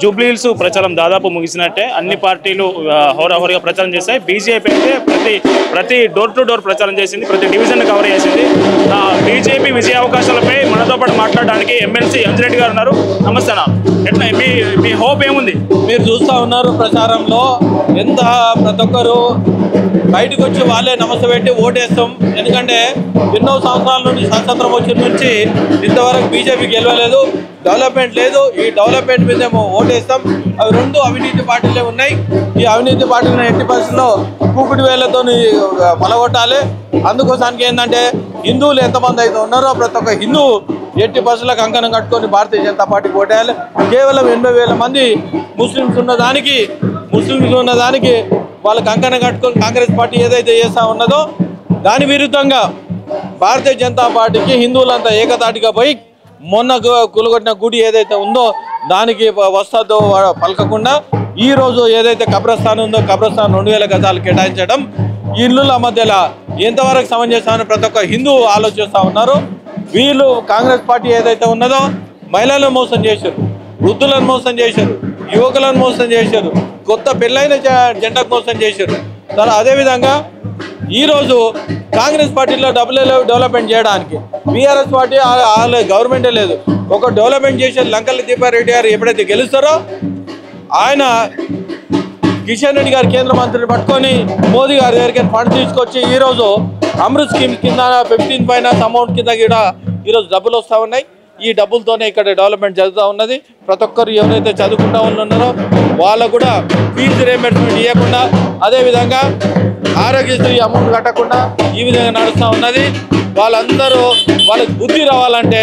Jubilee hills ప్రచారం దాదాపు ముగిసినట్టే. అన్ని పార్టీలు హోరాహోరీగా ప్రచారం చేశాయి. బీజేపీ అయితే ప్రతి డోర్ టు డోర్ ప్రచారం చేసింది, ప్రతి డివిజన్ కవర్ చేసింది. బీజేపీ విజయ అవకాశాలపై మనతో పాటు మాట్లాడడానికి ఎమ్మెల్సీ అంజిరెడ్డి గారు ఉన్నారు. నమస్తే అన్న, ఎట్లా మీ హోప్ ఏముంది? మీరు చూస్తూ ఉన్నారు ప్రచారంలో ఎంత ప్రతి ఒక్కరు బయటకు వచ్చి వాళ్ళే నమస్తే పెట్టి ఓటేస్తాం. ఎందుకంటే ఎన్నో సంవత్సరాల నుండి స్వాతంత్రం వచ్చిన నుంచి ఇంతవరకు బీజేపీ గెలవలేదు, డెవలప్మెంట్ లేదు. ఈ డెవలప్మెంట్ మీదేమో ఓటేస్తాం. అవి రెండు అవినీతి పార్టీలే ఉన్నాయి. ఈ అవినీతి పార్టీలను ఎట్టి పరిస్థితుల్లో కూకుటి వేళ్లతో మొలగొట్టాలి. అందుకోసానికి ఏంటంటే హిందువులు ఎంతమంది అయితే ఉన్నారో ప్రతి ఒక్క హిందువు ఎట్టి పరిస్థితులకు కంకణం కట్టుకొని భారతీయ జనతా పార్టీకి ఓటేయాలి. కేవలం 80,000 మంది ముస్లిమ్స్ ఉన్నదానికి వాళ్ళు కంకణం కట్టుకొని కాంగ్రెస్ పార్టీ ఏదైతే చేస్తూ ఉన్నదో దాని విరుద్ధంగా భారతీయ జనతా పార్టీకి హిందువులంతా ఏకతాటిగా పోయి మొన్న కూలగొట్టిన గుడి ఏదైతే ఉందో దానికి వస్తుందో పలకకుండా ఈరోజు ఏదైతే కబ్రస్థాన్ ఉందో కబ్రస్థాన్ 2000 గజాలు కేటాయించడం ఇళ్ళ మధ్యలో ఎంతవరకు సమంజసమని ప్రతి ఒక్క హిందువు ఆలోచిస్తూ ఉన్నారు. వీళ్ళు కాంగ్రెస్ పార్టీ ఏదైతే ఉన్నదో మహిళలను మోసం చేశారు, వృద్ధులను మోసం చేశారు, యువకులను మోసం చేశారు, కొత్త పెళ్ళైన జెండాకు మోసం చేశారు. అదేవిధంగా ఈరోజు కాంగ్రెస్ పార్టీలో డబ్బులు డెవలప్మెంట్ చేయడానికి బీఆర్ఎస్ పార్టీ గవర్నమెంటే లేదు. ఒక డెవలప్మెంట్ చేసే లంకల దీపారెడ్డి గారు ఎప్పుడైతే గెలుస్తారో ఆయన కిషన్ రెడ్డి గారు కేంద్ర మంత్రిని పట్టుకొని మోదీ గారి దగ్గరికి ఫండ్ తీసుకొచ్చి ఈరోజు అమృత్ స్కీమ్ కింద 15 ఫైనాన్స్ అమౌంట్ కింద కూడా ఈరోజు డబ్బులు వస్తూ ఉన్నాయి. ఈ డబ్బులతోనే ఇక్కడ డెవలప్మెంట్ జరుగుతూ ఉన్నది. ప్రతి ఒక్కరు ఎవరైతే చదువుకుంటా ఉన్నారో వాళ్ళకు కూడా ఫీజు రీయింబర్స్మెంట్ ఇవ్వకుండా, అదేవిధంగా ఆరోగ్యశ్రీ అమౌంట్ కట్టకుండా ఈ విధంగా నడుస్తూ ఉన్నది. వాళ్ళకి బుద్ధి రావాలంటే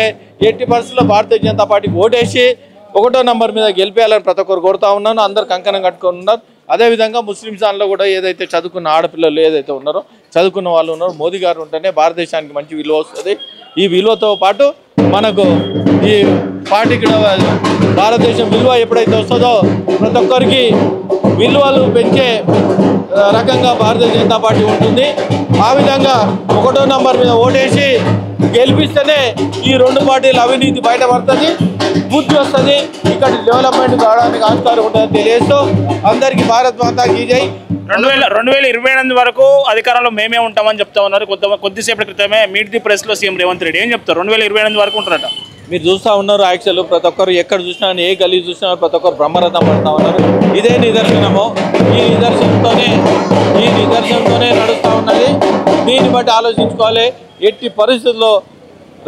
ఎట్టి పరిస్థితుల్లో భారతీయ జనతా పార్టీకి ఓటేసి 1వ నంబర్ మీద గెలిపేయాలని ప్రతి ఒక్కరు కోరుతా ఉన్నాను. అందరు కంకణం కట్టుకొని ఉన్నారు. అదేవిధంగా ముస్లిం దానిలో కూడా ఏదైతే చదువుకున్న ఆడపిల్లలు ఏదైతే ఉన్నారో చదువుకున్న వాళ్ళు ఉన్నారో మోదీ గారు ఉంటేనే భారతదేశానికి మంచి విలువ వస్తుంది. ఈ విలువతో పాటు మనకు ఈ పార్టీకి భారతదేశం విలువ ఎప్పుడైతే వస్తుందో ప్రతి ఒక్కరికి విలువలు పెంచే రకంగా భారతీయ జనతా పార్టీ ఉంటుంది. ఆ విధంగా 1వ నంబర్ మీద ఓటేసి గెలిపిస్తేనే ఈ రెండు పార్టీల అవినీతి బయటపడుతుంది, బుద్ధి వస్తుంది, ఇక్కడ డెవలప్మెంట్ కావడానికి ఆస్కారం ఉంటుందని తెలియజేస్తూ అందరికీ భారత్ మాతాకి జై. 2028 వరకు అధికారంలో మేమే ఉంటామని చెప్తా ఉన్నారు. కొద్దిసేపటి క్రితమే మీట్ ది ప్రెస్లో సీఎం రేవంత్ రెడ్డి ఏం చెప్తారు? 2028 వరకు ఉంటారట. మీరు చూస్తూ ఉన్నారు. యాక్చువల్ ప్రతి ఒక్కరు ఎక్కడ చూసినా ఏ గల్లీ చూసినా ప్రతి ఒక్కరు బ్రహ్మరథం పడుతూ ఉన్నారు. ఇదే నిదర్శనము. ఈ నిదర్శనంతోనే నడుస్తూ ఉన్నది. దీన్ని బట్టి ఆలోచించుకోవాలి. ఎట్టి పరిస్థితుల్లో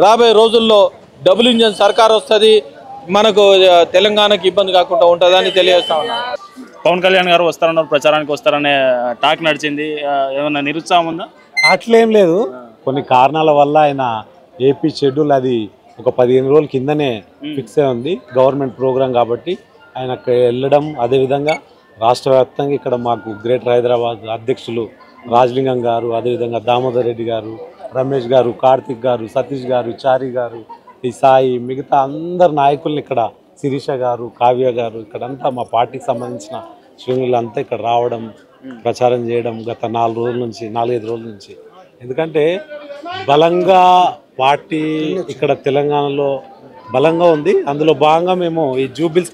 రాబోయే రోజుల్లో డబుల్ ఇంజన్ సర్కార్ వస్తుంది, మనకు తెలంగాణకి ఇబ్బంది కాకుండా ఉంటుందని తెలియజేస్తా ఉన్నాం. పవన్ కళ్యాణ్ గారు వస్తారన్నారు, ప్రచారానికి వస్తారనే టాక్ నడిచింది. ఏమన్నా నిరుత్సాహం ఉందా? అట్లేం లేదు. కొన్ని కారణాల వల్ల ఆయన ఏపీ షెడ్యూల్ అది ఒక 15 రోజుల కిందనే ఫిక్స్ అయి ఉంది. గవర్నమెంట్ ప్రోగ్రాం కాబట్టి ఆయన వెళ్ళడం, అదేవిధంగా రాష్ట్ర వ్యాప్తంగా ఇక్కడ మాకు గ్రేటర్ హైదరాబాద్ అధ్యక్షులు రాజలింగం గారు, అదేవిధంగా దామోదర్ రెడ్డి గారు, రమేష్ గారు, కార్తిక్ గారు, సతీష్ గారు, చారి గారు, ఈ సాయి, మిగతా అందరు నాయకుల్ని ఇక్కడ శిరీష గారు, కావ్య గారు, ఇక్కడంతా మా పార్టీకి సంబంధించిన శ్రేణులంతా ఇక్కడ రావడం, ప్రచారం చేయడం గత 4-5 రోజుల నుంచి. ఎందుకంటే బలంగా పార్టీ ఇక్కడ తెలంగాణలో బలంగా ఉంది. అందులో భాగంగా మేము ఈ జూబిల్స్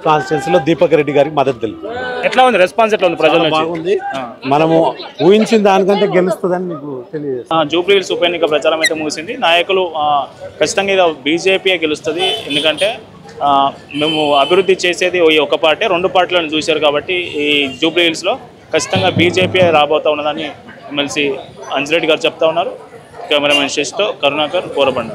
కాన్స్టిట్యున్సీలో దీపక్ రెడ్డి గారికి మద్దతు తెలుపు. ఎట్లా ఉంది రెస్పాన్స్? ఎట్లా ఉంది? ప్రజలు బాగుంది. మనము ఊహించిన దానికంటే గెలుస్తుందని మీకు తెలియదు. జూబ్లీ హిల్స్ ఉప ఎన్నిక ప్రచారం అయితే ముగిసింది. నాయకులు ఖచ్చితంగా ఇది బీజేపీ గెలుస్తుంది. ఎందుకంటే మేము అభివృద్ధి చేసేది ఒక పార్టీ, 2 పార్టీలను చూశారు కాబట్టి ఈ జూబ్లీ హిల్స్లో ఖచ్చితంగా బీజేపీ రాబోతా ఉన్నదని ఎమ్మెల్సీ అంజిరెడ్డి గారు చెప్తా ఉన్నారు. కెమెరామెన్ శశితో కరుణాకర్, కోరబండ.